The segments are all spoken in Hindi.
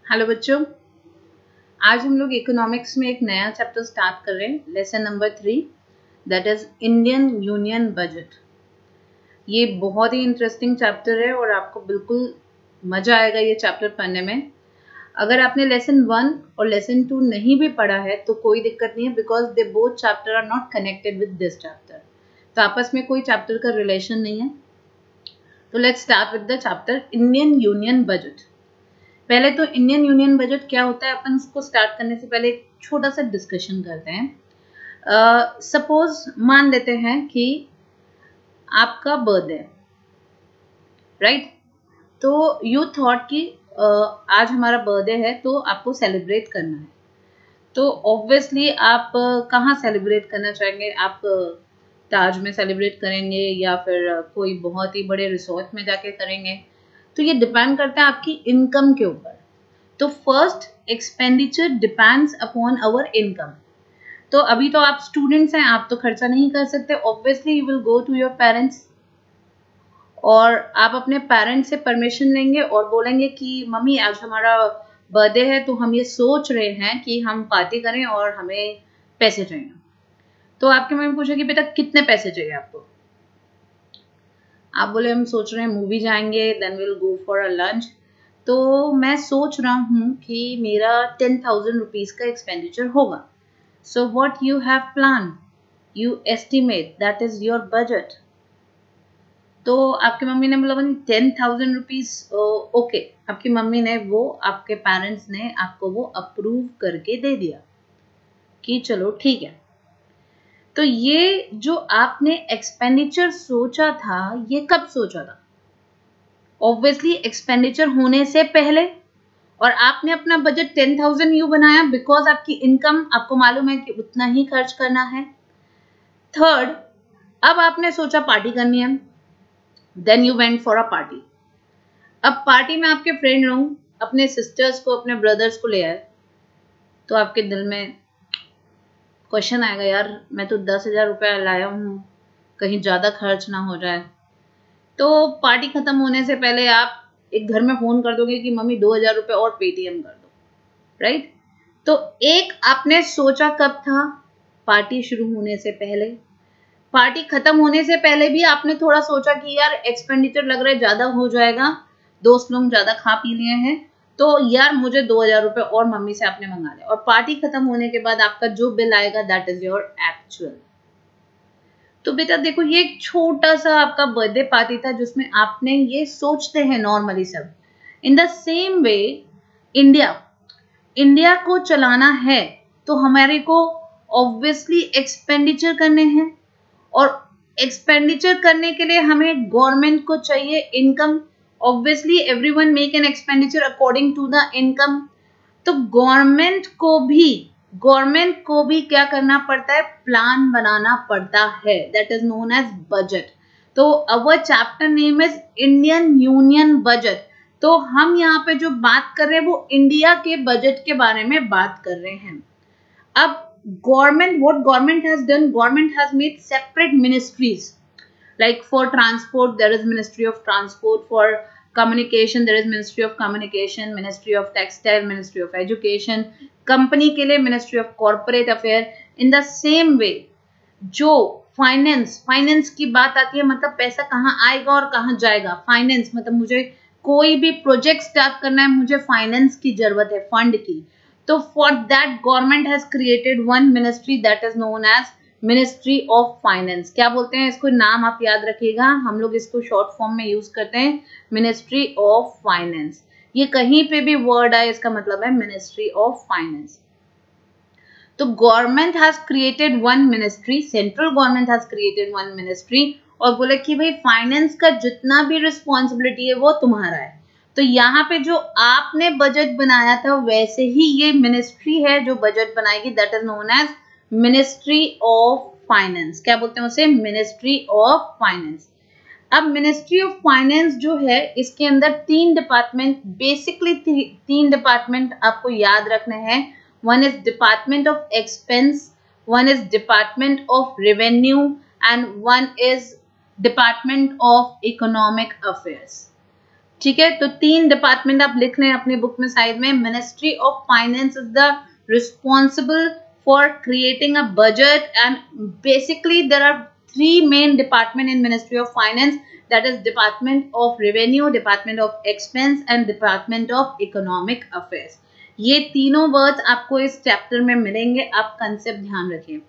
हेलो बच्चों, आज हम लोग इकोनॉमिक्स में एक नया चैप्टर स्टार्ट कर रहे हैं, lesson number 3, that is Indian union budget. ये बहुत ही इंटरेस्टिंग चैप्टर है और आपको बिल्कुल मजा आएगा ये चैप्टर पढ़ने में। अगर आपने लेसन 1 और लेसन 2 नहीं भी पढ़ा है तो कोई दिक्कत नहीं है, because they both chapter are not connected with this chapter. तो आपस में कोई चैप्टर का रिलेशन नहीं है। तो let's start with the chapter Indian union budget. पहले तो इंडियन यूनियन बजट क्या होता है, अपन इसको स्टार्ट करने से पहले एक छोटा सा डिस्कशन करते हैं। सपोज मान लेते हैं कि आपका बर्थडे, राइट? तो यू थॉट कि आज हमारा बर्थडे है तो आपको सेलिब्रेट करना है। तो ऑब्वियसली आप कहाँ सेलिब्रेट करना चाहेंगे? आप ताज में सेलिब्रेट करेंगे या फिर कोई बहुत ही बड़े रिसोर्ट में जाके करेंगे? तो ये डिपेंड करता है आपकी इनकम के ऊपर। तो first, expenditure depends upon our income. तो अभी तो आप स्टूडेंट्स हैं, आप तो खर्चा नहीं कर सकते। Obviously you will go to your parents और आप अपने पेरेंट्स से परमिशन लेंगे और बोलेंगे कि मम्मी आज हमारा बर्थडे है तो हम ये सोच रहे हैं कि हम पार्टी करें और हमें पैसे चाहिए। तो आपके मम्मी पूछेगी बेटा कितने पैसे चाहिए आपको? आप बोले हम सोच रहे हैं मूवी जाएंगे, then will go for a lunch. तो मैं सोच रहा हूँ कि मेरा 10,000 रुपीज़ का एक्सपेंडिचर होगा। So what you have plan, you estimate, that is your budget. तो आपकी मम्मी ने बोला 10,000 रुपीज़, ओके। आपकी मम्मी ने वो, आपके पेरेंट्स ने आपको वो अप्रूव करके दे दिया कि चलो ठीक है। तो ये जो आपने एक्सपेंडिचर सोचा था, ये कब सोचा था? ऑब्वियसली एक्सपेंडिचर होने से पहले। और आपने अपना बजट 10,000 यू बनाया बिकॉज आपकी इनकम, आपको मालूम है कि उतना ही खर्च करना है। थर्ड, अब आपने सोचा पार्टी करनी है, then you went for a party. अब पार्टी में आपके फ्रेंड लोग अपने सिस्टर्स को, अपने ब्रदर्स को ले आए, तो आपके दिल में क्वेश्चन आएगा, यार मैं तो 10,000 रुपया लाया हूँ, कहीं ज्यादा खर्च ना हो जाए। तो पार्टी खत्म होने से पहले आप एक घर में फोन कर दोगे कि मम्मी 2,000 रुपये और पेटीएम कर दो, राइट? तो एक आपने सोचा कब था? पार्टी शुरू होने से पहले। पार्टी खत्म होने से पहले भी आपने थोड़ा सोचा कि यार एक्सपेंडिचर लग रहा है ज्यादा हो जाएगा, दोस्त लोग ज्यादा खा पी लिए हैं, तो यार मुझे 2,000 रुपये और मम्मी से आपने मंगा लिया। और पार्टी खत्म होने के बाद आपका जो बिल आएगा दैट इज योर एक्चुअल। तो बेटा देखो, ये एक छोटा सा आपका बर्थडे पार्टी था जिसमें आपने ये सोचते हैं नॉर्मली सब। In the same way India को चलाना है तो हमारे को ऑब्वियसली एक्सपेंडिचर करने हैं, और एक्सपेंडिचर करने के लिए हमें गवर्नमेंट को चाहिए इनकम। Obviously everyone make an expenditure according to the income. तो गवर्नमेंट को भी क्या करना पड़ता है? प्लान बनाना पड़ता है, that is known as budget. तो our chapter name is Indian union budget. तो हम यहाँ पे जो बात कर रहे हैं वो इंडिया के बजट के बारे में बात कर रहे हैं। अब what government has done, government has made separate ministries, like for transport there is Ministry of Transport, for communication there is Ministry of Communication, Ministry of Textile, Ministry of Education, company के लिए Ministry of Corporate Affair। in the same way जो फाइनेंस की बात आती है, मतलब पैसा कहाँ आएगा और कहाँ जाएगा, फाइनेंस मतलब मुझे कोई भी प्रोजेक्ट स्टार्ट करना है, मुझे फाइनेंस की जरूरत है, फंड की। तो for that government has created one ministry that is known as ministry of finance. क्या बोलते हैं इसको? नाम आप याद रखिएगा, हम लोग इसको शॉर्ट फॉर्म में यूज करते हैं, मिनिस्ट्री ऑफ फाइनेंस। ये कहीं पे भी वर्ड आए इसका मतलब है मिनिस्ट्री ऑफ फाइनेंस। तो government has created one ministry, central government has created one ministry, और बोले कि भाई फाइनेंस का जितना भी रिस्पॉन्सिबिलिटी है वो तुम्हारा है। तो यहाँ पे जो आपने बजट बनाया था वैसे ही ये मिनिस्ट्री है जो बजट बनाएगी, that is known as ministry of finance. क्या बोलते हैं उसे? Ministry of finance. अब मिनिस्ट्री ऑफ फाइनेंस जो है इसके अंदर 3 डिपार्टमेंट, बेसिकली 3 डिपार्टमेंट आपको याद रखने हैं। One is department of expense, one is department of revenue, and one is department of economic affairs. ठीक है, तो 3 डिपार्टमेंट आप लिख लें अपने बुक में साइड में. Ministry of finance is the responsible for creating a budget and basically there are 3 main department in ministry of finance, that is Department of Revenue, Department of Expense and Department of Economic Affairs. ये तीनों वर्ड्स आपको इस चैप्टर में मिलेंगे, आप कंसेप्ट ध्यान रखिए.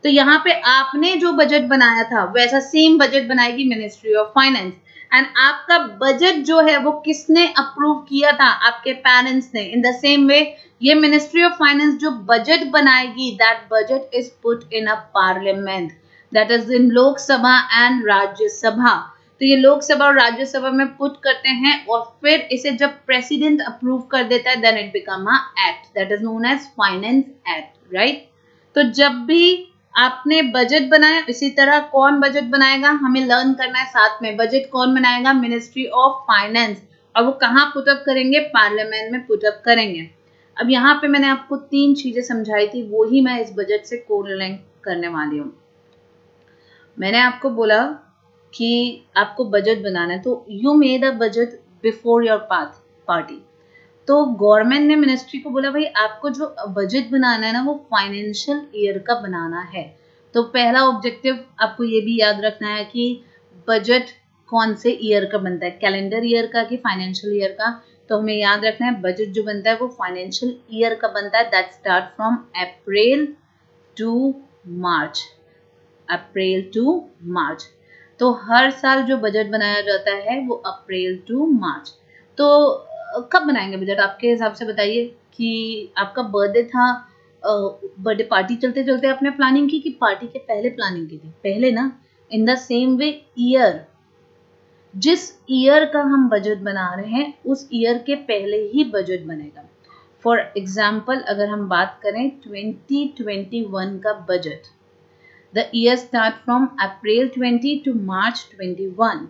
तो यहाँ पे आपने जो बजट बनाया था वैसा सेम बजट बनाएगी मिनिस्ट्री ऑफ फाइनेंस. एंड आपका बजट जो है वो किसने अप्रूव किया था? आपके पेरेंट्स ने. इन द सेम वे ये मिनिस्ट्री ऑफ फाइनेंस जो बजट बनाएगी, that budget is put in a parliament, that is in Lok Sabha and Rajya Sabha. तो ये लोकसभा और राज्यसभा में पुट करते हैं और फिर इसे जब प्रेसिडेंट अप्रूव कर देता है then it become a act, that is known as finance act, right. तो जब भी आपने बजट बनाया, इसी तरह कौन बजट बनाएगा हमें लर्न करना है साथ में. बजट कौन बनाएगा? Ministry of finance. और वो कहाँ पुटअप करेंगे? पार्लियामेंट में पुटअप करेंगे. अब यहाँ पे मैंने आपको 3 चीजें समझाई थी, वो ही मैं इस बजट से कोरिलेट करने वाली हूँ. मैंने आपको बोला कि आपको बजट बनाना है, तो you made a budget before your party. तो गवर्नमेंट ने मिनिस्ट्री को बोला भाई आपको जो बजट बनाना है ना वो फाइनेंशियल ईयर का बनाना है. तो पहला ऑब्जेक्टिव आपको ये भी याद रखना है कि बजट कौन से ईयर का बनता है, कैलेंडर ईयर का कि फाइनेंशियल ईयर का. तो हमें याद रखना है बजट जो बनता है वो फाइनेंशियल ईयर का बनता है, that start from April to March. April to March. तो हर साल जो बजट बनाया जाता है वो अप्रैल टू मार्च. तो कब बनाएंगे बजट आपके हिसाब से? बताइए कि आपका बर्थडे था, बर्थडे पार्टी चलते चलते आपने प्लानिंग की कि पार्टी के पहले प्लानिंग की थी? पहले ना. In the same way year, जिस ईयर का हम बजट बना रहे हैं उस ईयर के पहले ही बजट बनेगा. फॉर एग्जाम्पल अगर हम बात करें 2021 का budget, The year start from April 20 to March 21.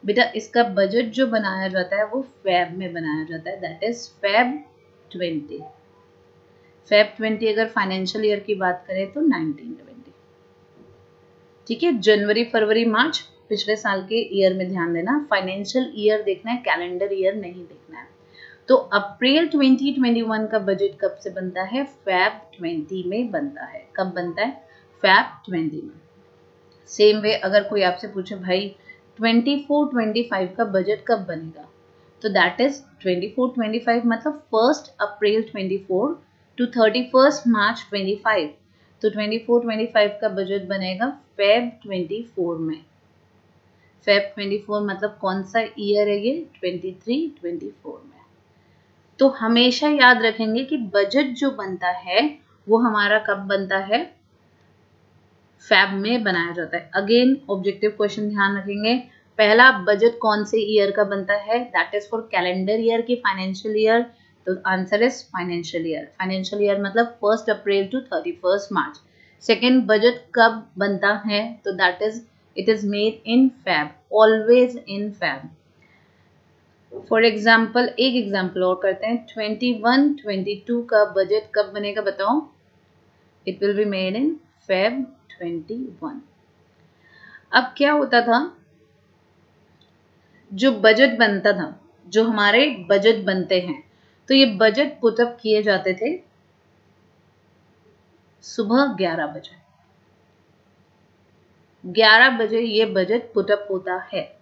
बेटा इसका बजट जो बनाया जाता है वो फेब में बनाया जाता है, दैट इज फेब 20. फेब 20 अगर फाइनेंशियल ईयर की बात करें तो 1920. ठीक है, जनवरी फरवरी मार्च पिछले साल के ईयर में ध्यान देना. फाइनेंशियल ईयर देखना है, कैलेंडर ईयर नहीं देखना है. तो अप्रैल 2021 का बजट कब से बनता है? फेब 20 में बनता है. कब बनता है? फेब 20 में. सेम वे अगर कोई आपसे पूछे भाई 24-25 का बजट कब बनेगा, तो दैट इज 24-25 मतलब 1 अप्रैल 24 टू 31 मार्च 25. तो 24-25 का बजट बनेगा फेब 24 में. फेब 24 मतलब कौन सा ईयर है ये? 23-24 में. तो हमेशा याद रखेंगे कि बजट जो बनता है वो हमारा कब बनता है? फेब में बनाया जाता है. अगेन ऑब्जेक्टिव क्वेश्चन ध्यान रखेंगे. पहला बजट कौन से ईयर का बनता है? That is for calendar year की फाइनेंशियल ईयर. तो answer is financial year. Financial year मतलब 1 April to 31 March. Second budget कब बनता है? तो that is it is made in Feb, always in Feb. For example एक एग्जाम्पल और करते हैं. 21-22 का बजट कब बनेगा बताओ? It will be made in Feb 21. अब क्या होता था, जो बजट बनता था, जो हमारे बजट बनते हैं, तो ये बजट पुटअप किए जाते थे सुबह 11 बजे. 11 बजे ये बजट पुटअप होता है.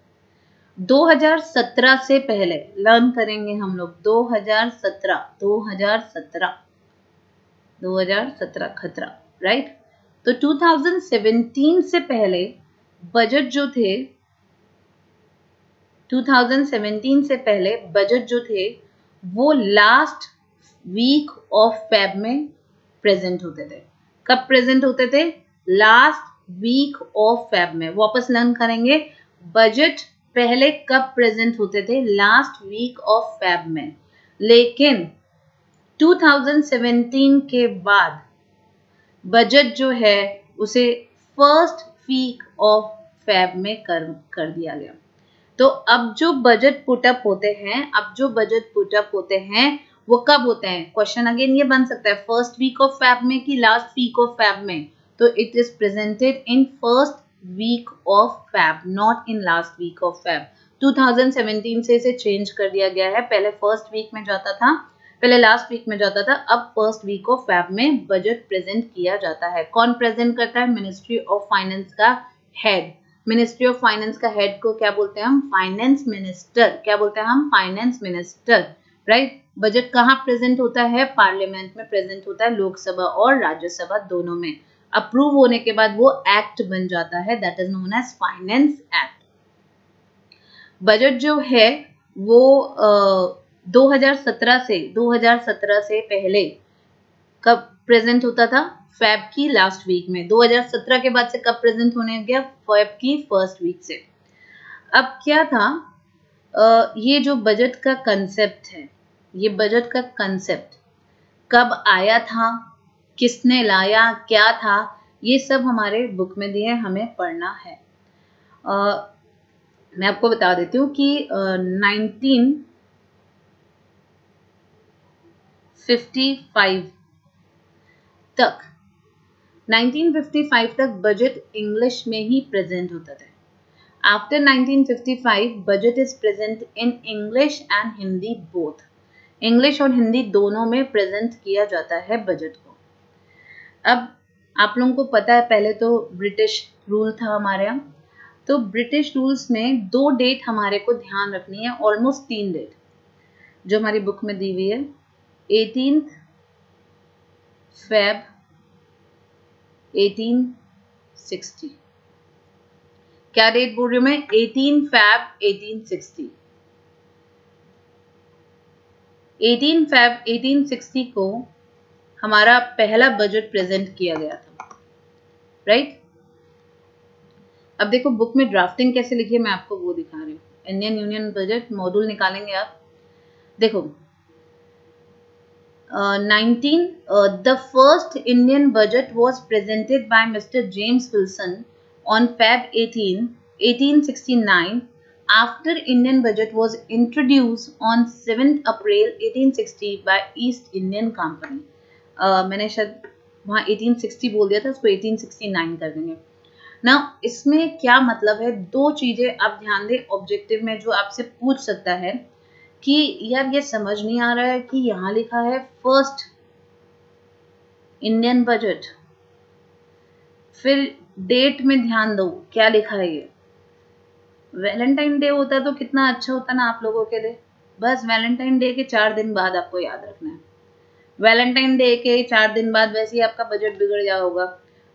2017 से पहले लर्न करेंगे हम लोग. 2017 खतरा, राइट. तो 2017 से पहले बजट जो थे, 2017 से पहले बजट जो थे वो लास्ट वीक ऑफ फेब में प्रेजेंट होते थे. कब प्रेजेंट होते थे? लास्ट वीक ऑफ फेब में. वापस लर्न करेंगे, बजट पहले कब प्रेजेंट होते थे? लास्ट वीक ऑफ फेब में. लेकिन 2017 के बाद बजट जो है उसे फर्स्ट वीक ऑफ फेब में कर दिया गया. तो अब जो बजट पुटअप होते हैं, वो कब होते हैं? क्वेश्चन अगेन ये बन सकता है फर्स्ट वीक ऑफ फेब में कि लास्ट वीक ऑफ फेब में. तो it is presented in first week of Feb, not in last week of Feb. 2017 से इसे चेंज कर दिया गया है। पहले फर्स्ट वीक में जाता था, पहले लास्ट वीक में जाता था, अब फर्स्ट वीक ऑफ फेब में बजट प्रेजेंट किया जाता है। कौन प्रेजेंट करता है? मिनिस्ट्री ऑफ फाइनेंस का हेड। मिनिस्ट्री ऑफ फाइनेंस का हेड को क्या बोलते हैं हम? Finance minister. क्या बोलते हैं हम? Finance minister, right. बजट कहाँ प्रेजेंट होता है? पार्लियामेंट में प्रेजेंट होता है, लोकसभा और राज्यसभा दोनों में। अप्रूव होने के बाद वो एक्ट बन जाता है, that is known as finance act. Budget जो है वो 2017 से पहले कब प्रेजेंट होता था? फेब की लास्ट वीक में। 2017 के बाद से कब प्रेजेंट होने गया? फेब की फर्स्ट वीक से। अब क्या था, ये जो बजट का कंसेप्ट है, ये बजट का कंसेप्ट कब आया था, किसने लाया, क्या था, ये सब हमारे बुक में दिए, हमें पढ़ना है। मैं आपको बता देती हूँ कि 1955 तक बजट इंग्लिश में ही प्रेजेंट होता था। After 1955 budget is present in English and Hindi both. English और हिंदी दोनों में प्रेजेंट किया जाता है बजट को। अब आप लोगों को पता है, पहले तो ब्रिटिश रूल था हमारे यहाँ, तो ब्रिटिश रूल्स में 2 डेट हमारे को ध्यान रखनी है, ऑलमोस्ट 3 डेट जो हमारी बुक में दी हुई है। 18 फेब 1860। क्या डेट बोल रही हूँ मैं? 18 फेब 1860। 18 फेब 1860 को हमारा पहला बजट प्रेजेंट किया गया था, राइट। अब देखो बुक में ड्राफ्टिंग कैसे लिखी है, मैं आपको वो दिखा रही हूँ। इंडियन यूनियन बजट मॉड्यूल निकालेंगे आप, देखो। The first Indian budget was presented by Mr. James Wilson on Feb 18, 1869 after Indian budget was introduced on 7th April 1860 by East Indian Company. मैंने शायद वहाँ 1860 बोल दिया था, उसको 1869 कर देंगे ना। इसमें क्या मतलब है? 2 चीजें आप ध्यान दें ऑब्जेक्टिव में जो आपसे पूछ सकता है कि यार ये समझ नहीं आ रहा है कि यहाँ लिखा है फर्स्ट इंडियन बजट, फिर डेट में ध्यान दो क्या लिखा है। ये वैलेंटाइन डे होता तो कितना अच्छा होता ना आप लोगों के लिए। बस वैलेंटाइन डे के 4 दिन बाद आपको याद रखना है। वैलेंटाइन डे के 4 दिन बाद वैसे ही आपका बजट बिगड़ गया होगा,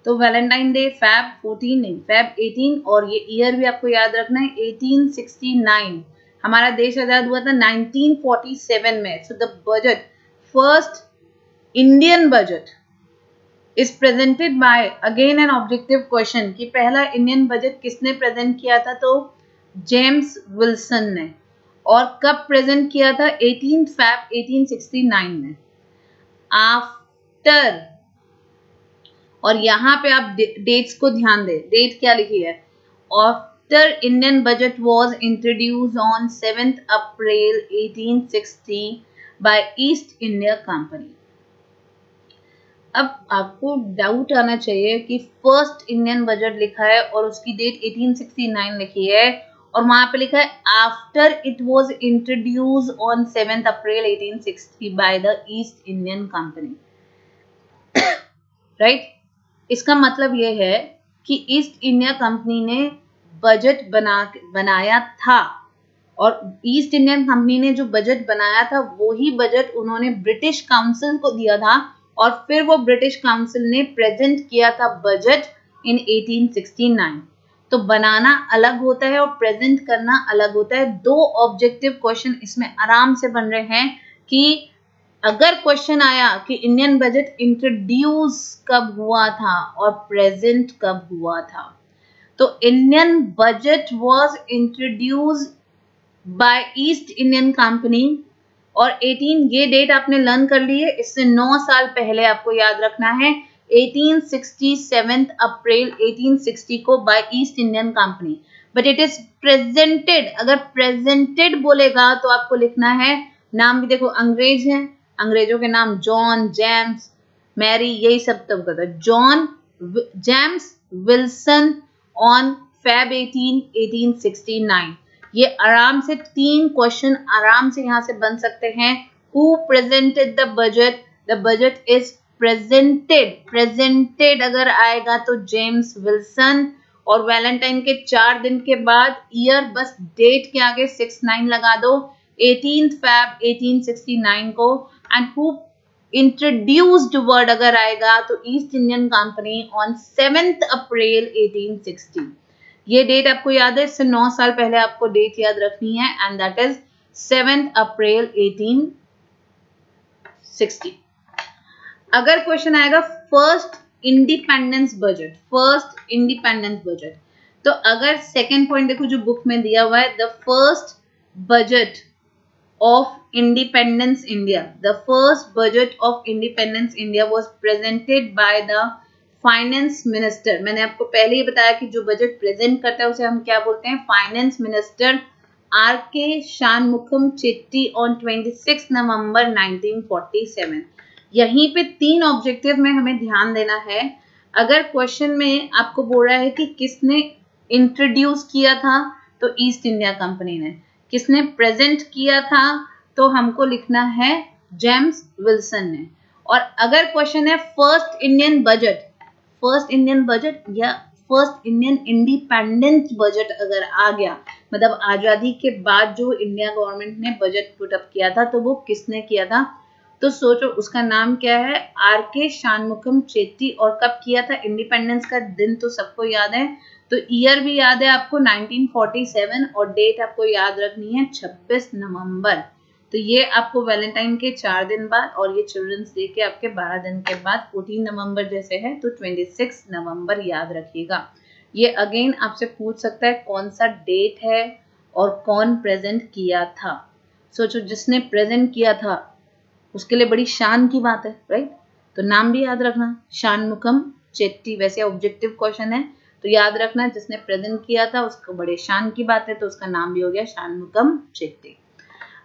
तो वैलेंटाइन डे फेब 14 नहीं, फेब 18, और ये ईयर भी आपको याद रखना है 1869। हमारा देश आजाद हुआ था 1947 में। So the budget, first Indian budget is presented by, again an objective question कि पहला इंडियन बजट किसने प्रेजेंट किया था? तो जेम्स विल्सन ने। और कब प्रेजेंट किया था? 18 फेब 1869 में। आफ्टर, और यहाँ पे आप डेट्स को ध्यान दें, डेट क्या लिखी है? After Indian budget was introduced on 7th April 1860 by East India Company. अब आपको डाउट आना चाहिए कि फर्स्ट इंडियन बजट लिखा है और उसकी डेट 1869 लिखी है, और वहां पे लिखा है after it was introduced on 7th April 1860 by the east Indian company, right. इसका मतलब ये है कि ईस्ट इंडिया कंपनी ने बजट बनाया था, और ईस्ट इंडियन कंपनी ने जो बजट बनाया था वही बजट उन्होंने ब्रिटिश काउंसिल को दिया था, और फिर वो ब्रिटिश काउंसिल ने प्रेजेंट किया था बजट इन 1869। तो बनाना अलग होता है और प्रेजेंट करना अलग होता है। 2 ऑब्जेक्टिव क्वेश्चन इसमें आराम से बन रहे हैं कि अगर क्वेश्चन आया कि इंडियन बजट इंट्रोड्यूस कब हुआ था और प्रेजेंट कब हुआ था, तो Indian budget was introduced by East Indian company, और 18, ये डेट आपने लर्न कर ली है, इससे 9 साल पहले आपको याद रखना है 1867 अप्रैल 1860 को by East Indian Company. But it is presented, अगर प्रेजेंटेड बोलेगा तो आपको लिखना है, नाम भी देखो अंग्रेज हैं, अंग्रेजों के नाम जॉन, जेम्स, मैरी, यही सब तब का था। John James Wilson on Feb 18, 1869। ये आराम से 3 क्वेश्चन आराम से यहाँ से बन सकते हैं। Who presented the budget? The budget is presented अगर आएगा तो जेम्स विल्सन, और वैलेंटाइन के 4 दिन के बाद, ईयर बस डेट के आगे 69 लगा दो, 18 Feb 1869 को। एंड हु इंट्रोड्यूस्ड वर्ड अगर आएगा तो ईस्ट इंडियन कंपनी ऑन 7 अप्रैल 1860। ये डेट आपको याद है, इससे 9 साल पहले आपको डेट याद रखनी है, एंड दैट इज 7 अप्रैल 1860। अगर क्वेश्चन आएगा first independence budget, first independence budget, तो अगर सेकेंड पॉइंट देखो जो बुक में दिया हुआ है, the first budget of independence India, the first budget of independence India was presented by the finance minister. मैंने आपको पहले ही बताया कि जो बजट प्रेजेंट करता है उसे हम क्या बोलते हैं, finance minister R K. Shanmukham Chetty on 26 नवंबर 1947। यहीं पे 3 ऑब्जेक्टिव में हमें ध्यान देना है। अगर क्वेश्चन में आपको बोल रहा है कि किसने इंट्रोड्यूस किया था, तो ईस्ट इंडिया कंपनी ने। किसने प्रेजेंट किया था, तो हमको लिखना है जेम्स विल्सन ने। और अगर क्वेश्चन है first Indian budget, first Indian budget या फर्स्ट इंडियन इंडिपेंडेंट बजट अगर आ गया, मतलब आजादी के बाद जो इंडिया गवर्नमेंट ने बजट पुट अप किया था, तो वो किसने किया था, तो सोचो उसका नाम क्या है, आर.के. शानमुखम चेट्टी। और कब किया था, इंडिपेंडेंस का दिन तो सबको याद है, तो ईयर भी याद है आपको 1947, और डेट आपको याद रखनी है 26 नवंबर। तो ये आपको वैलेंटाइन के 4 दिन बाद, और ये चिल्ड्रंस डे के आपके 12 दिन के बाद 14 नवंबर जैसे है, तो 26 नवंबर याद रखिएगा। ये अगेन आपसे पूछ सकता है कौन सा डेट है और कौन प्रेजेंट किया था। सोचो जिसने प्रेजेंट किया था उसके लिए बड़ी शान की बात है, राइट? तो नाम भी याद रखना, शानमुखम चेट्टी। वैसे ऑब्जेक्टिव क्वेश्चन है तो याद रखना जिसने प्रेजेंट किया था उसको बड़े शान की बात है, तो उसका नाम भी हो गया शानमुखम चेट्टी।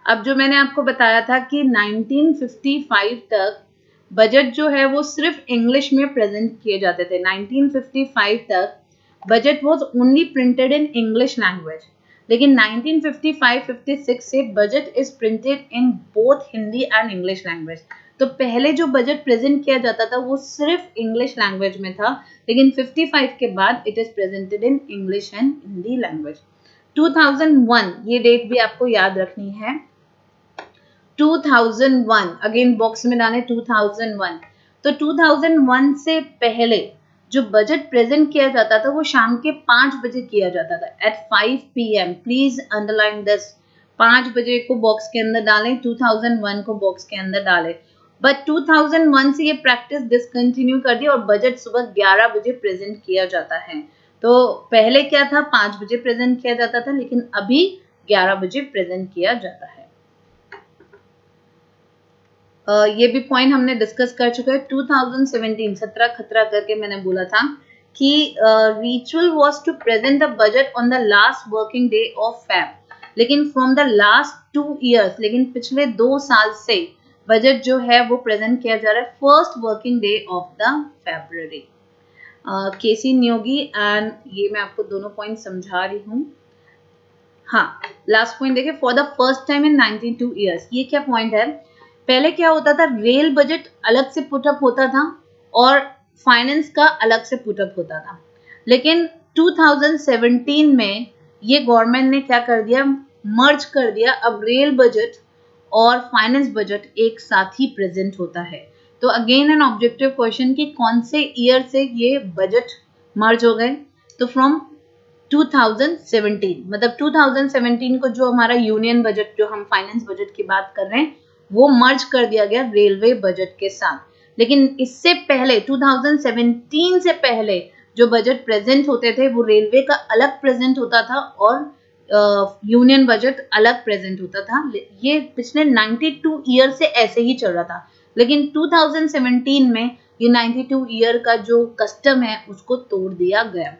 अब जो मैंने आपको बताया था कि 1955 तक बजट जो है वो सिर्फ इंग्लिश में प्रेजेंट किए जाते थे। 1955 तक budget was only printed in English language, लेकिन 1955-56 से budget is printed in both Hindi and English language. तो पहले जो बजट प्रेजेंट किया जाता था वो सिर्फ इंग्लिश लैंग्वेज में था, लेकिन 55 के बाद it is presented in English and Hindi language. 2001 ये डेट भी आपको याद रखनी है, 2001 अगेन बॉक्स में डालें 2001। तो 2001 से पहले जो बजट प्रेजेंट किया जाता था वो शाम के 5 बजे किया जाता था, at 5 PM। Please underline this, 5 बजे को बॉक्स के अंदर डालें, 2001 को बॉक्स के अंदर डालें। बट 2001 से ये प्रैक्टिस डिसकंटिन्यू कर दी और बजट सुबह 11 बजे प्रेजेंट किया जाता है। तो पहले क्या था, 5 बजे प्रेजेंट किया जाता था, लेकिन अभी 11 बजे प्रेजेंट किया जाता है। ये भी पॉइंट हमने डिस्कस कर चुके हैं। 2017 17 खतरा करके मैंने बोला था कि ritual was to present the budget on the last working day of Feb, लेकिन फ्रॉम द लास्ट 2 इयर्स, लेकिन पिछले 2 साल से बजट जो है वो प्रेजेंट किया जा रहा है first working day of the February. K C Neogy, and ये मैं आपको दोनों पॉइंट समझा रही हूँ। हाँ, लास्ट पॉइंट देखिए, for the first time in 92 years. ये क्या पॉइंट है, पहले क्या होता था, रेल बजट अलग से पुटअप होता था और फाइनेंस का अलग से पुटअप होता था, लेकिन 2017 में ये गवर्नमेंट ने क्या कर दिया, मर्ज कर दिया। अब रेल बजट और फाइनेंस बजट एक साथ ही प्रेजेंट होता है। तो अगेन एन ऑब्जेक्टिव क्वेश्चन कि कौन से ईयर से ये बजट मर्ज हो गए, तो फ्रॉम 2017, मतलब 2017 को जो हमारा यूनियन बजट, जो हम फाइनेंस बजट की बात कर रहे हैं, वो मर्ज कर दिया गया रेलवे बजट के साथ। लेकिन इससे पहले 2017 से पहले जो बजट प्रेजेंट होते थे वो रेलवे का अलग प्रेजेंट होता था और यूनियन बजट अलग प्रेजेंट होता था। ये पिछले 92 ईयर से ऐसे ही चल रहा था, लेकिन 2017 में ये 92 ईयर का जो कस्टम है उसको तोड़ दिया गया।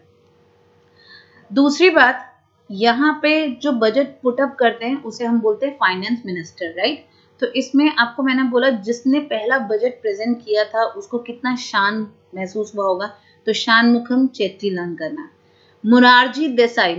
दूसरी बात, यहाँ पे जो बजट पुटअप करते हैं उसे हम बोलते हैं फाइनेंस मिनिस्टर, राइट? तो इसमें आपको मैंने बोला जिसने पहला बजट प्रेजेंट किया था उसको कितना शान महसूस हुआ होगा, तो शानमुखम चेट्टीलाल करना। Morarji Desai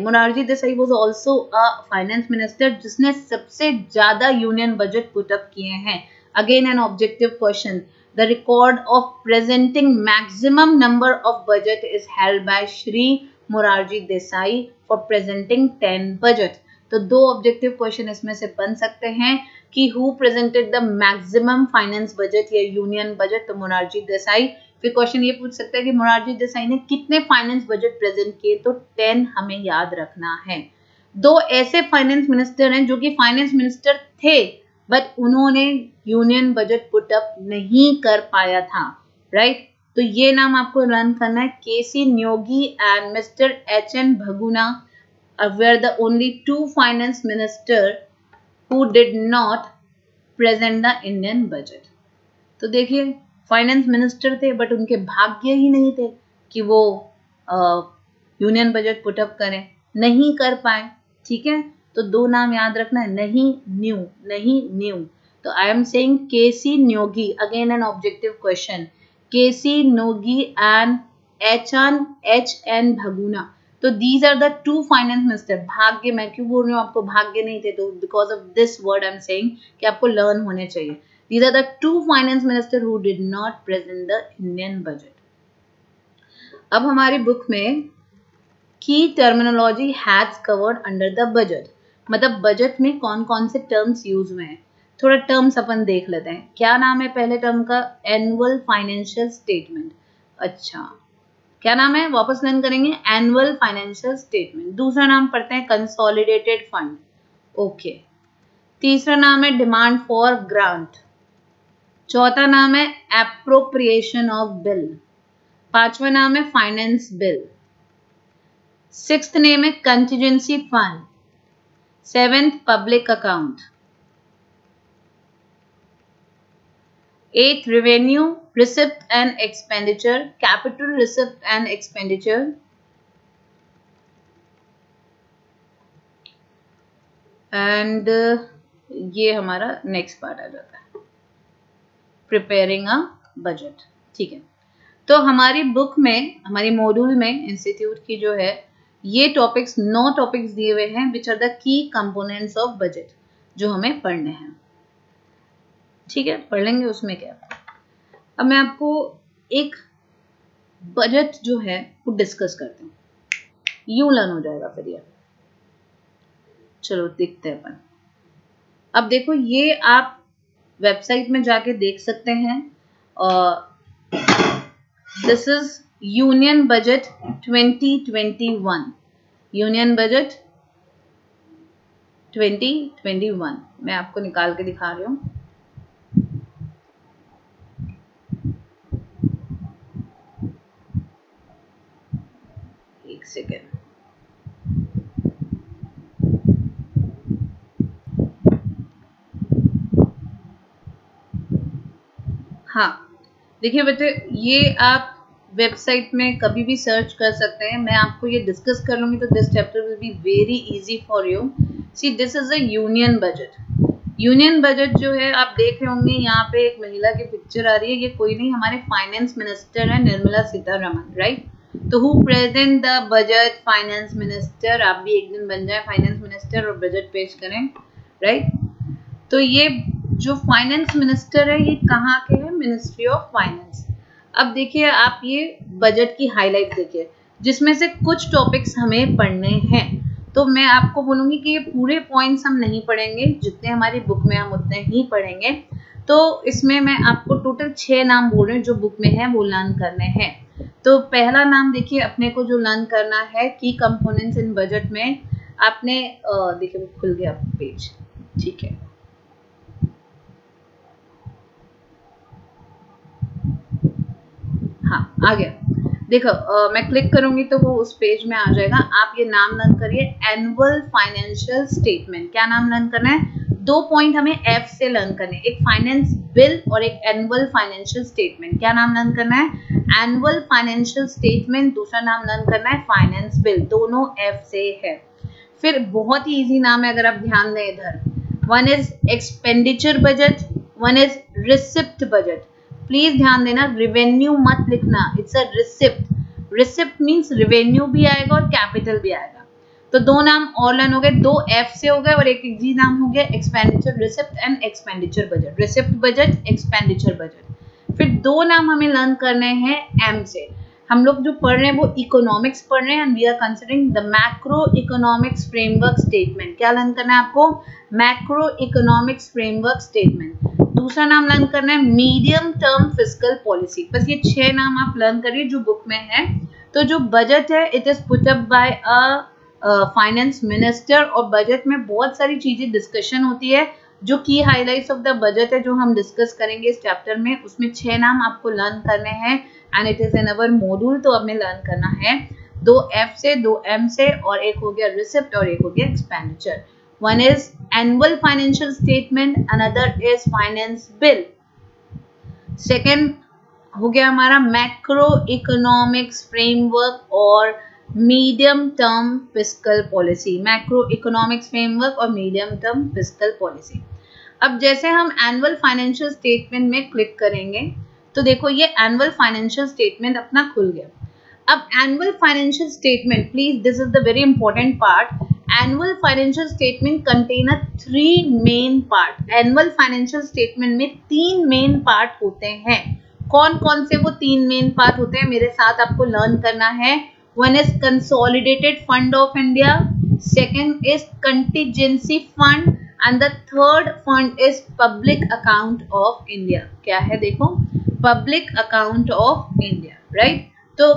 was also a finance minister जिसने सबसे ज्यादा यूनियन बजट पुट अप किए हैं. Again an objective question. The record of presenting maximum number of budget is held by Shri Morarji Desai for presenting 10 budget. तो दो ऑब्जेक्टिव क्वेश्चन इसमें से बन सकते हैं कि who presented the maximum finance budget या यूनियन बजट. तो मोरारजी देसाई. फिर क्वेश्चन ये पूछ सकता है कि मोरारजी देसाई ने कितने फाइनेंस बजट प्रेजेंट किए. तो 10 हमें याद रखना है. दो ऐसे फाइनेंस मिनिस्टर हैं जो कि फाइनेंस मिनिस्टर थे बट उन्होंने यूनियन बजट पुट अप नहीं कर पाया था. राइट. तो ये नाम आपको लर्न करना है. K C Neogy and mister H N. Bahuguna were the only two finance minister who did not present the Indian budget. तो देखिए फाइनेंस मिनिस्टर थे बट उनके भाग्य ही नहीं थे कि वो यूनियन बजट पुट अप करें. नहीं कर पाए. ठीक है. तो दो नाम याद रखना है. नहीं न्यू. तो I am saying K C Neogy. Again an objective question. K C Neogy and H N. Bahuguna. तो these are the two finance minister. भाग्य मैं क्यों बोल रही हूँ आपको भाग्य नहीं थे. तो because of this word I am saying कि आपको लर्न होने चाहिए. These are the two finance minister who did not present the Indian budget. अब हमारी बुक में की terminology has covered under the budget. मतलब बजट में कौन कौन से टर्म्स यूज हुए हैं. थोड़ा टर्म्स अपन देख लेते हैं. क्या नाम है पहले टर्म का. Annual financial statement. अच्छा क्या नाम है वापस लर्न करेंगे. Annual financial statement. दूसरा नाम पढ़ते हैं कंसोलिडेटेड फंड. ओके. तीसरा नाम है डिमांड फॉर ग्रांट. चौथा नाम है एप्रोप्रिएशन ऑफ बिल. पांचवा नाम है फाइनेंस बिल. सिक्स्थ नेम है contingency fund. Seventh public account. एथ revenue receipt and expenditure. Capital receipt and expenditure. And ये हमारा नेक्स्ट पार्ट आ जाता है प्रिपेयरिंग अ बजट. ठीक है. तो हमारी बुक में हमारी मॉड्यूल में इंस्टीट्यूट की जो है ये टॉपिक्स 9 टॉपिक्स दिए हुए हैं which are the key components of budget जो हमें पढ़ने हैं. ठीक है. पढ़ लेंगे उसमें क्या. अब मैं आपको एक बजट जो है वो डिस्कस करते हैं. यूं लर्न हो जाएगा फिर ये. चलो देखते हैं अपन. अब देखो ये आप वेबसाइट में जाके देख सकते हैं. This is union budget 2021. Union budget 2021 मैं आपको निकाल के दिखा रही हूँ. सेकेंड. हाँ देखिए बेटे ये आप वेबसाइट में कभी भी सर्च कर सकते हैं. मैं आपको ये डिस्कस कर लूंगी तो this chapter will be very easy for you. See this is a union budget. Union budget जो है आप देख रहे होंगे यहाँ पे एक महिला की पिक्चर आ रही है. ये कोई नहीं हमारे फाइनेंस मिनिस्टर है निर्मला सीतारमण. राइट. तो who present the budget. Finance minister. आप भी एक दिन बन जाए फाइनेंस मिनिस्टर और बजट पेश करें. राइट. तो ये जो फाइनेंस मिनिस्टर है ये कहाँ के हैं. Ministry of finance. अब देखिए आप ये बजट की हाईलाइट देखिए जिसमें से कुछ टॉपिक्स हमें पढ़ने हैं. तो मैं आपको बोलूंगी कि ये पूरे पॉइंट्स हम नहीं पढ़ेंगे. जितने हमारी बुक में हम उतने ही पढ़ेंगे. तो इसमें मैं आपको टोटल 6 नाम बोल रही हूँ जो बुक में है वो लर्न करने हैं. तो पहला नाम देखिए अपने को जो लर्न करना है की कंपोनेंट्स इन बजट में. आपने देखिए वो खुल गया पेज. ठीक है. हाँ आ गया. देखो मैं क्लिक करूंगी तो वो उस पेज में आ जाएगा. आप ये नाम लर्न करिए. Annual financial statement. क्या नाम लर्न करना है. 2 पॉइंट हमें एफ से लर्न करने. एक फाइनेंस बिल और एक एनुअल फाइनेंशियल स्टेटमेंट. क्या नाम लर्न करना है. Annual financial statement. दूसरा नाम लर्न करना है फाइनेंस बिल. दोनों एफ से है. फिर बहुत ही इजी नाम है अगर आप ध्यान दें इधर. One is expenditure budget. One is receipt budget. Please ध्यान देना रेवेन्यू मत लिखना. It's a receipt. Receipt means revenue भी आएगा और कैपिटल भी आएगा। तो दो नाम और लर्न हो गए, दो एफ से हो गए और एक जी नाम हो गया expenditure receipt and expenditure budget, receipt budget, expenditure budget. फिर दो नाम हमें लर्न करने हैं एम से। हम लोग जो पढ़ रहे हैं वो इकोनॉमिक्स पढ़ रहे हैं and we are considering the macro economics framework statement. क्या लर्न करना है आपको? Macro economics framework statement. दूसरा नाम लर्न करना है मीडियम टर्म फिस्कल पॉलिसी। बस ये 6 नाम आप लर्न करिए जो बुक में है। तो जो बजट है it is put up by a finance minister, और बजट में बहुत सारी चीजें डिस्कशन होती है। जो की हाइलाइट्स ऑफ द बजट है जो हम डिस्कस करेंगे इस चैप्टर में, उसमें 6 नाम आपको लर्न करने हैं and it is in our module. तो हमें लर्न करना है 2 एफ से, 2 एम से, और एक हो गया रिसिप्ट और एक हो गया expenditure. One is annual financial statement, another is finance bill. Second हो गया हमारा मैक्रो इकोनॉमिक्स फ्रेमवर्क और medium term fiscal policy. Macro economics framework और मीडियम टर्म फिस्कल पॉलिसी। अब जैसे हम एनुअल फाइनेंशियल स्टेटमेंट में क्लिक करेंगे तो देखो ये एनुअल फाइनेंशियल स्टेटमेंट अपना खुल गया। अब annual financial statement, please this is the very important part, annual financial statement contain 3 main part. Annual financial statement में 3 मेन पार्ट होते हैं। कौन कौन से वो 3 मेन पार्ट होते हैं मेरे साथ आपको लर्न करना है। One is consolidated fund of India, second is contingency fund and the third fund is public account of India। क्या है देखो, public account of India, right? तो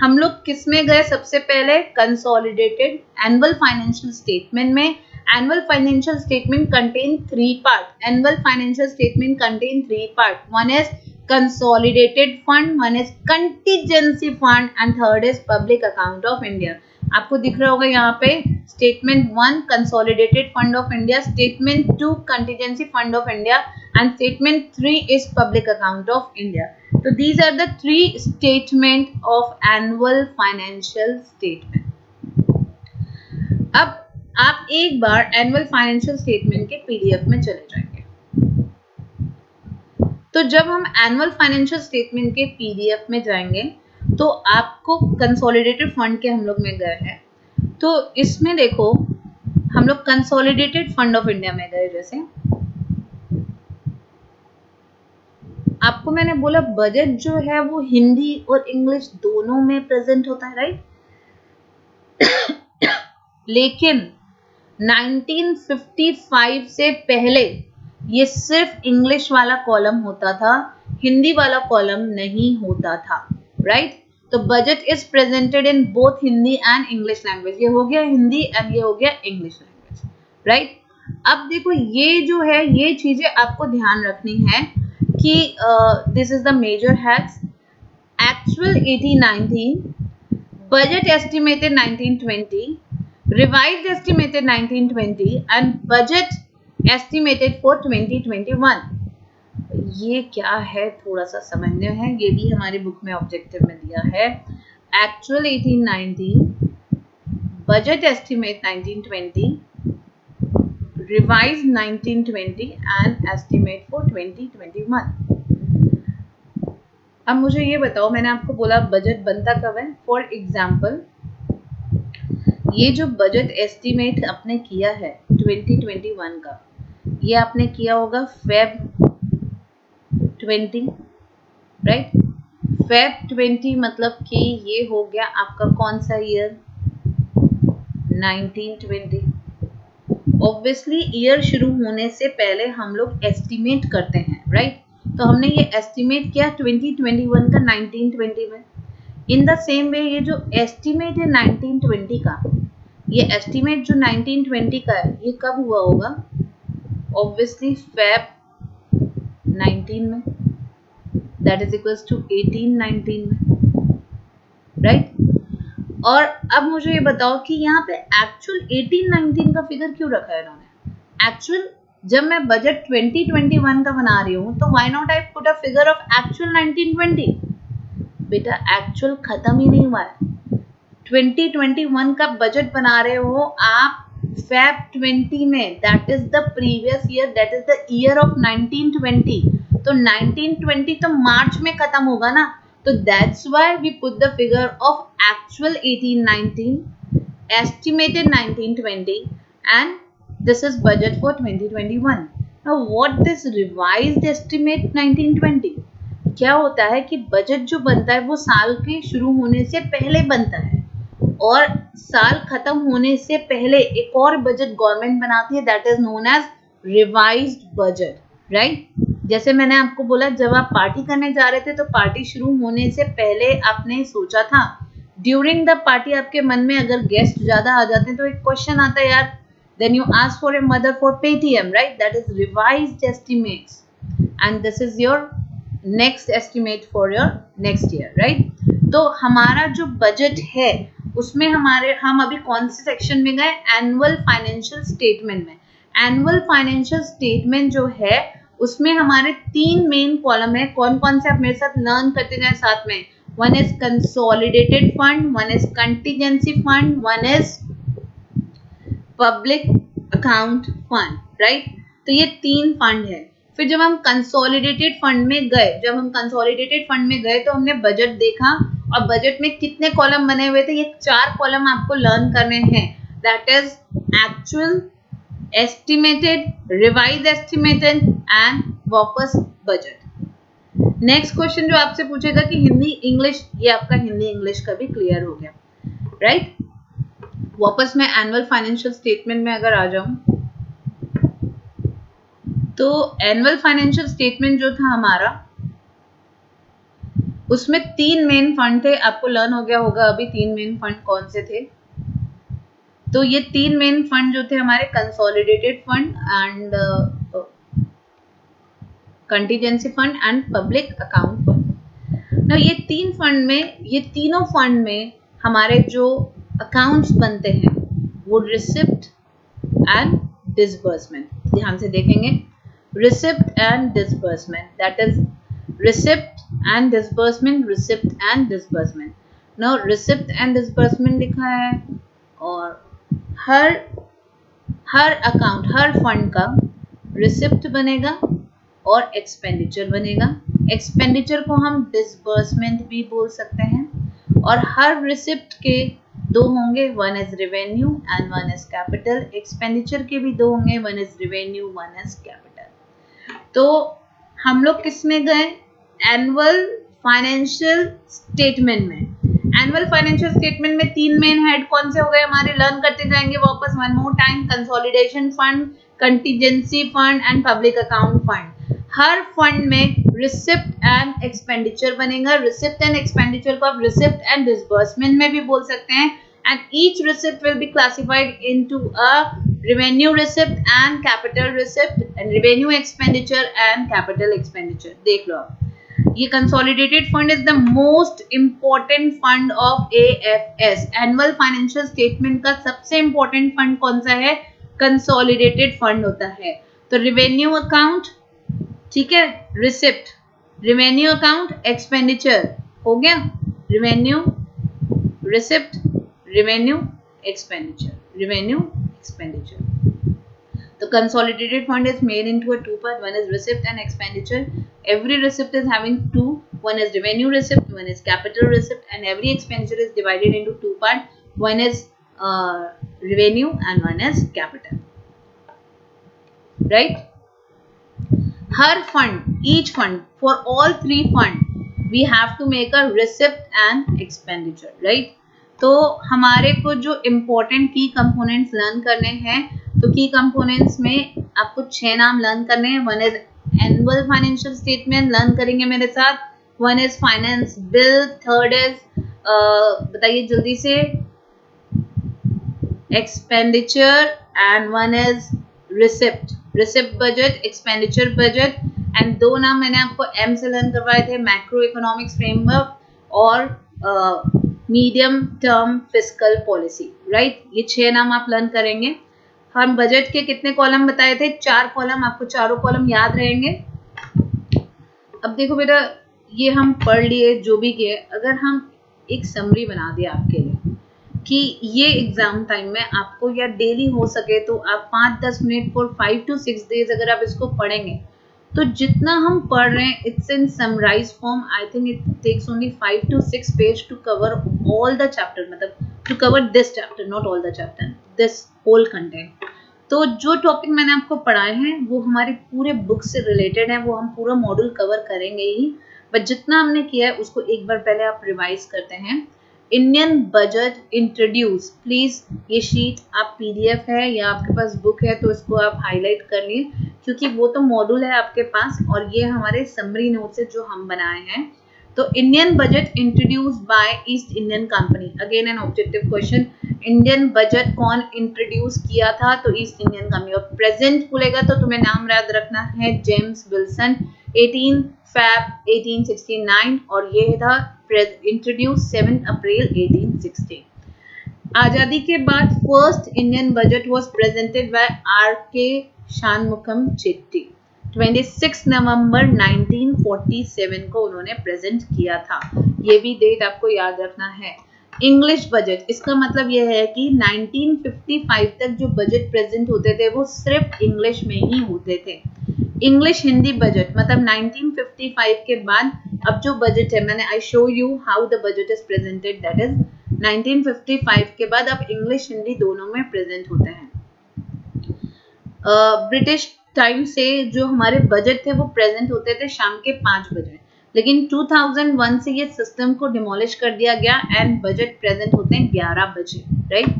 हम लोग किस में गए सबसे पहले? consolidated annual financial statement में। annual financial statement contain 3 part। annual financial statement contain 3 part। one is consolidated fund, one is contingency fund and third is public account of India। आपको दिख रहा होगा यहाँ पे statement 1 consolidated fund of India, statement 2 contingency fund of India and statement 3 is public account of India। तो these are the 3 statement of annual financial statement। अब आप एक बार annual financial statement के PDF में चले जाएंगे। तो जब हम एनुअल फाइनेंशियल स्टेटमेंट के पीडीएफ में जाएंगे तो आपको कंसोलिडेटेड फंड के हम लोग में गए हैं। तो इसमें देखो हम लोग कंसोलिडेटेड फंड ऑफ इंडिया में गए। जैसे आपको मैंने बोला बजट जो है वो हिंदी और इंग्लिश दोनों में प्रेजेंट होता है, राइट? लेकिन 1955 से पहले ये सिर्फ इंग्लिश वाला कॉलम होता था, हिंदी वाला कॉलम नहीं होता था, राइट? तो budget is presented in both Hindi and English language. ये हो गया हिंदी एंड ये हो गया इंग्लिश लैंग्वेज, राइट? अब देखो ये जो है ये चीजें आपको ध्यान रखनी है कि this is the major hacks. Actual 1819, budget estimated 1920, revised estimated 1920 and budget estimated for 2021। ये क्या है थोड़ा सा समझने है, ये भी हमारे बुक में ऑब्जेक्टिव में दिया है। Actual 1819, budget estimate 1920, revise 1920 and estimate for 2021। अब मुझे ये बताओ, मैंने आपको बोला बजट बनता कब है। फॉर एग्जाम्पल ये जो बजट एस्टिमेट आपने किया है 2021 का, ये आपने किया होगा Feb 20, राइट? Feb 20 मतलब कि ये हो गया आपका कौन सा ईयर? 1920। ऑब्वियसली ईयर शुरू होने से पहले हम लोग एस्टिमेट करते हैं, राइट? तो हमने ये एस्टिमेट किया 2021 का 1920 में। इन द सेम वे ये जो एस्टिमेट है 1920 का, ये एस्टिमेट जो 1920 का है ये कब हुआ होगा? ऑब्वियसली Feb 19 में, दैट इज इक्वल्स टू 1819 में, राइट? और अब मुझे ये बताओ कि यहाँ पे एक्चुअल 1819 का फिगर क्यों रखा है इन्होंने? एक्चुअल जब मैं बजट 2021 का बना रही हूँ तो why not I put a figure of actual 1920? बेटा एक्चुअल खत्म ही नहीं हुआ है। 2021 का बजट बना रहे हो आप Feb 20 में, that is the previous year, that is the year of 1920। तो 1920 तो मार्च में खत्म होगा ना, तो that's why we put the figure of actual 1819, estimated 1920 and this is budget for 2021. Now what this revised estimate 1920, क्या होता है कि बजट जो बनता है वो साल के शुरू होने से पहले बनता है और साल खत्म होने से पहले एक और बजट गवर्नमेंट बनाती है, that is known as revised budget, right. जैसे मैंने आपको बोला जब आप पार्टी करने जा रहे थे तो पार्टी शुरू होने से पहले आपने सोचा था, ड्यूरिंग द पार्टी आपके मन में अगर गेस्ट ज्यादा आ जाते हैं तो एक क्वेश्चन आता है यार, then you ask for your mother for Paytm, right, that is revised estimates and this is your next estimate for your next year, right. तो हमारा जो बजट है उसमें हम अभी कौन से सेक्शन में गए, एनुअल फाइनेंशियल स्टेटमेंट में। एनुअल फाइनेंशियल स्टेटमेंट जो है उसमें हमारे 3 मेन कॉलम है, कौन कौन से आप मेरे साथ लर्न करते जाए साथ में। One is consolidated fund, one is contingency fund, one is public account fund, right. तो ये 3 फंड है। फिर जब हम कंसोलिडेटेड फंड में गए तो हमने बजट देखा और बजट में कितने कॉलम बने हुए थे, ये 4 कॉलम आपको लर्न करने हैं, that is actual, estimated, revise estimated and वापस बजट। नेक्स्ट क्वेश्चन जो आपसे पूछेगा कि हिंदी इंग्लिश, ये आपका हिंदी इंग्लिश का भी क्लियर हो गया, राइट। वापस मैं एनुअल फाइनेंशियल स्टेटमेंट में अगर आ जाऊं तो एनुअल फाइनेंशियल स्टेटमेंट जो था हमारा उसमें 3 मेन फंड थे, आपको लर्न हो गया होगा अभी 3 मेन फंड कौन से थे। तो ये 3 मेन फंड जो थे हमारे consolidated fund and contingency fund and public account fund. ना ये 3 फंड में, ये तीनों फंड में हमारे जो अकाउंट्स बनते हैं वो रिसिप्ट एंड डिसबर्समेंट, ध्यान से देखेंगे, receipt and disbursement, that is receipt and disbursement, receipt and disbursement. Now receipt and disbursement लिखा है और हर अकाउंट, हर फंड का रिसिप्ट बनेगा और एक्सपेंडिचर बनेगा। एक्सपेंडिचर को हम डिसबर्समेंट भी बोल सकते हैं और हर रिसिप्ट के 2 होंगे, one is revenue and one is capital. Expenditure के भी 2 होंगे, one is revenue, one is capital. तो हम लोग किस में गए, एनुअल फाइनेंशियल स्टेटमेंट में। एनुअल फाइनेंशियल स्टेटमेंट में 3 मेन हेड कौन से हो गए हमारे, लर्न करते जाएंगे वापस one more time, consolidation fund, contingency fund and public account fund. Her fund में रिसिप्ट एंड एक्सपेंडिचर बनेगा। रिसिप्ट एंड एक्सपेंडिचर को आप रिसिप्ट एंड डिसबर्समेंट में भी बोल सकते हैं and each receipt will be classified into a revenue receipt and capital receipt and revenue expenditure and capital expenditure। देख लो आप, ये consolidated fund is the most important fund of AFS। annual financial statement का सबसे important fund कौन सा है, consolidated fund होता है। तो revenue account, ठीक है, receipt, revenue account, expenditure हो गया, revenue, receipt, revenue, expenditure, revenue, expenditure। The consolidated fund is made into a 2 part, one is receipt and expenditure। Every receipt is having 2, one is revenue receipt, one is capital receipt, and every expenditure is divided into 2 part, one is revenue and one is capital, right। Her fund, each fund, for all 3 fund we have to make a receipt and expenditure, right। तो हमारे को जो इम्पोर्टेंट की कंपोनेंट्स लर्न करने हैं, तो की कंपोनेंट्स में आपको 6 नाम लर्न करने हैं। One is annual financial statement, learn करेंगे मेरे साथ। One is finance bill, third is बताइए जल्दी से, expenditure and one is receipt, receipt budget, expenditure budget and 2 नाम मैंने आपको एम से लर्न करवाए थे, मैक्रो इकोनॉमिक्स फ्रेमवर्क और medium term fiscal policy, right. ये 6 नाम आप लर्न करेंगे। हम बजट के कितने कॉलम बताए थे, 4 कॉलम, आपको चारों कॉलम याद रहेंगे। अब देखो बेटा, ये हम पढ़ लिए जो भी किए, अगर हम एक समरी बना दिया आपके लिए कि ये एग्जाम टाइम में आपको, या डेली हो सके तो आप 5-10 मिनट फॉर 5 to 6 days अगर आप इसको पढ़ेंगे तो जितना हम पढ़ रहे हैं it's in summarise form. I think it takes only 5 to 6 page to cover all the chapter, मतलब to cover this chapter, not all the chapter, this whole content. तो जो टॉपिक मैंने आपको पढ़ाए हैं वो हमारे पूरे बुक से रिलेटेड है, वो हम पूरा मॉड्यूल कवर करेंगे ही, बट जितना हमने किया है उसको एक बार पहले आप रिवाइज करते हैं. इंडियन बजट इंट्रोड्यूस, प्लीज ये शीट आप पीडीएफ है या आपके पास बुक है तो इसको आप हाईलाइट कर लिए, क्योंकि वो तो मॉड्यूल है आपके पास और ये हमारे समरी नोट्स है जो हम बनाए हैं. तो Indian budget introduce by East Indian company, again an objective question. Indian budget कौन इंट्रोड्यूस किया था? तो ईस्ट इंडियन कंपनी. और प्रेजेंट बोलेगा तो तुम्हें नाम याद रखना है जेम्स विल्सन, 18 Feb 1869, और ये था इंट्रोड्यूस 7 अप्रैल 1860. आजादी के बाद first Indian budget was presented by R K. Shanmukham Chetty. 26 नवंबर 1947 को उन्होंने प्रेजेंट किया था. ये भी डेट आपको याद रखना है. इंग्लिश बजट, इसका मतलब यह है कि 1955 तक जो बजट प्रेजेंट होते थे वो सिर्फ इंग्लिश में ही होते थे. इंग्लिश हिंदी बजट मतलब 1955 के बाद अब जो बजट है, मैंने I show you how the budget is presented, that is 1955 के बाद अब इंग्लिश हिंदी दोनों में प्रेजेंट होते हैं. ब्रिटिश टाइम से जो हमारे बजट थे वो प्रेजेंट होते थे शाम के 5 बजे, लेकिन 2001 से ये सिस्टम को डिमोलिश कर दिया गया एंड बजट प्रेजेंट होते हैं 11 बजे, राइट.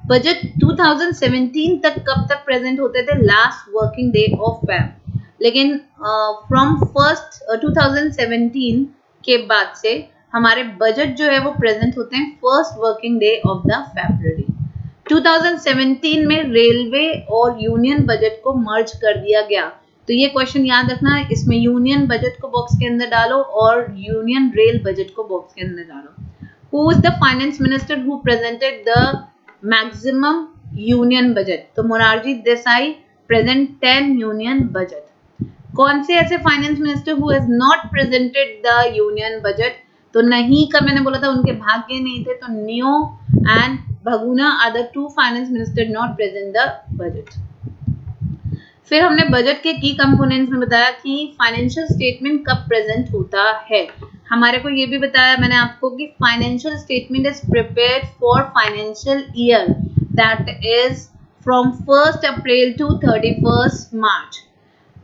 बजट 2017 तक कब तक प्रेजेंट होते थे? Last working day of Feb. लेकिन फ्रॉम 2017 के बाद से हमारे बजट जो है वो प्रेजेंट होते हैं first working day of the फरवरी. 2017 में रेलवे और यूनियन बजट को मर्ज कर दिया गया. तो ये क्वेश्चन याद रखना, इसमें यूनियन बजट को बॉक्स के अंदर डालो और यूनियन रेल बजट को बॉक्स के अंदर डालो. Who is the finance minister who presented the maximum union budget? तो Morarji Desai present 10 union budget. कौन से ऐसे finance minister who has not presented the union budget? तो नहीं का मैंने बोला था उनके भाग्य नहीं थे, तो Neogy and Bahuguna are the 2 finance minister not present the budget. फिर हमने बजट के की कंपोनेंट्स में बताया कि फाइनेंशियल स्टेटमेंट कब प्रेजेंट होता है. हमारे को ये भी बताया मैंने आपको कि financial statement is prepared for financial year that is from 1 April to 31 March.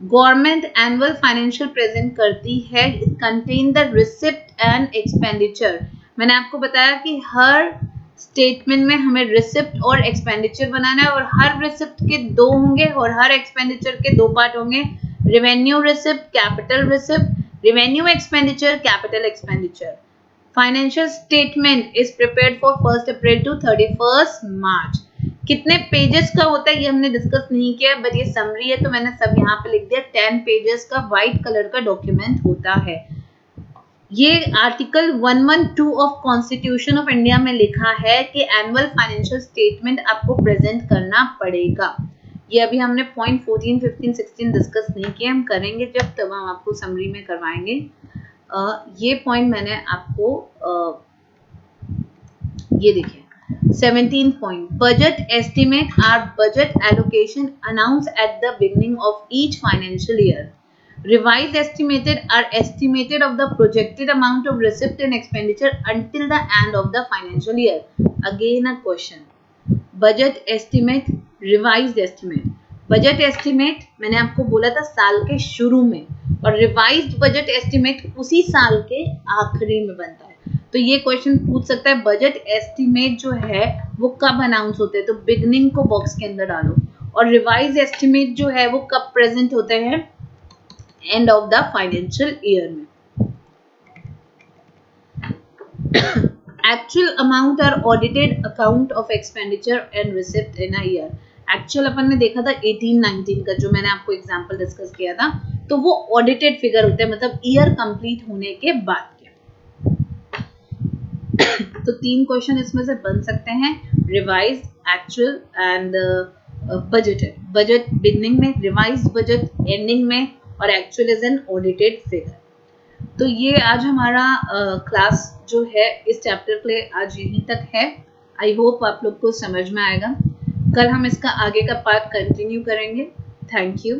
Government annual financial present करती है, it contain the receipt and expenditure. मैंने आपको बताया कि हर स्टेटमेंट में हमें रिसिप्ट और एक्सपेंडिचर बनाना है और हर रिसिप्ट के 2 होंगे और हर एक्सपेंडिचर के 2 पार्ट होंगे. Revenue receipt, capital receipt, revenue expenditure, capital expenditure. Financial statement is prepared for 1 April to 31 March. कितने पेजेस का होता है ये हमने डिस्कस नहीं किया, बट ये समरी है तो मैंने सब यहाँ पे लिख दिया. 10 पेजेस का व्हाइट कलर का डॉक्यूमेंट होता है. ये article 112 of constitution of India में लिखा है कि एनुअल फाइनेंशियल स्टेटमेंट आपको प्रेजेंट करना पड़ेगा. ये अभी हमने पॉइंट 14, 15, 16 डिस्कस नहीं किया, हम करेंगे जब तब हम आपको समरी में करवाएंगे. ये पॉइंट मैंने आपको ये देखिए 17 point. Budget estimate are budget allocation announce at the beginning of each financial year. Revised estimated are estimated of the projected amount of receipt and expenditure until the end of the financial year. Again a question. Budget estimate, revised estimate. Budget estimate मैंने आपको बोला था साल के शुरू में और revised budget estimate उसी साल के आखिरी में बनता है. तो ये क्वेश्चन पूछ सकता है बजट एस्टिमेट जो है वो कब अनाउंस होते हैं, तो बिगनिंग को बॉक्स के अंदर डालो. और रिवाइज एस्टिमेट जो है वो कब प्रेजेंट होते हैं? End of the financial year में. Actual amount are audited account of expenditure and receipt in a year. Actual अपन ने देखा था 18-19 का जो मैंने आपको एग्जांपल डिस्कस किया था, तो वो ऑडिटेड फिगर होते हैं, मतलब ईयर कंप्लीट होने के बाद के. तो 3 क्वेश्चन इसमें से बन सकते हैं, revise, actual and budgeted. Budget beginning में, रिवाइज बजट एंडिंग में और actual is an audited figure. तो ये आज हमारा क्लास जो है इस चैप्टर के लिए आज यहीं तक है. आई होप आप लोग को समझ में आएगा. कल हम इसका आगे का पार्ट कंटिन्यू करेंगे. Thank you.